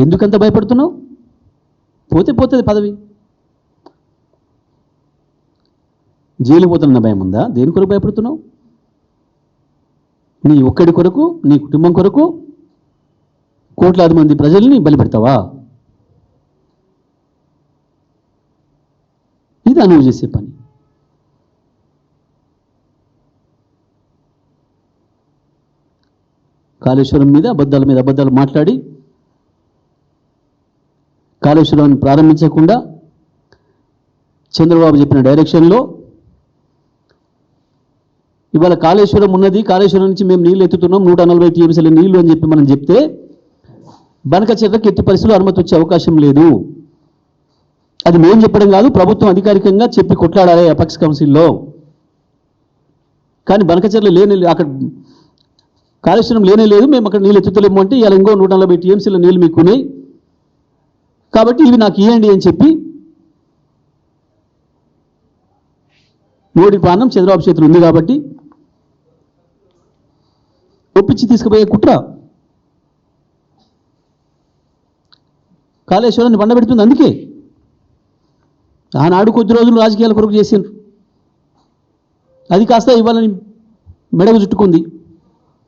ఎందుకంత భయపడుతున్నావు? పోతే పోతుంది పదవి. జైలు పోతున్న భయం ఉందా? దేని కొరకు భయపడుతున్నావు? నీ ఒక్కడి కొరకు, నీ కుటుంబం కొరకు కోట్లాది మంది ప్రజల్ని బలిపెడతావా? ఇది నువ్వు చేసే పని. కాళేశ్వరం మీద అబద్ధాలు మాట్లాడి కాళేశ్వరాన్ని ప్రారంభించకుండా చంద్రబాబు చెప్పిన డైరెక్షన్లో ఇవాళ కాళేశ్వరం ఉన్నది, కాళేశ్వరం నుంచి మేము నీళ్ళు ఎత్తుతున్నాం 140 టీఎంసీల నీళ్లు అని చెప్పి మనం చెప్తే బనకచెర్లకు ఎట్టి పరిస్థితుల్లో అనుమతి వచ్చే అవకాశం లేదు. అది మేము చెప్పడం కాదు, ప్రభుత్వం అధికారికంగా చెప్పి కొట్లాడాలి అపెక్స్ కౌన్సిల్లో. కానీ బనకచెర్ల లేని అక్కడ కాళేశ్వరం లేనే లేదు, మేము అక్కడ నీళ్ళు ఎత్తుతలేము అంటే ఇలా ఇంకో 140 టీఎంసీల నీళ్ళు మీకు ఉన్నాయి కాబట్టి ఇవి నాకు ఇవ్వండి అని చెప్పి మోడీ పాలన చంద్రబాబు చేతులు ఉంది కాబట్టి ఒప్పించి తీసుకుపోయే కుట్ర కాళేశ్వరాన్ని బండబెడుతుంది. అందుకే ఆనాడు కొద్ది రోజులు రాజకీయాల కొరకు చేసిండ్రు, అది కాస్త ఇవ్వాలని మెడకు చుట్టుకుంది.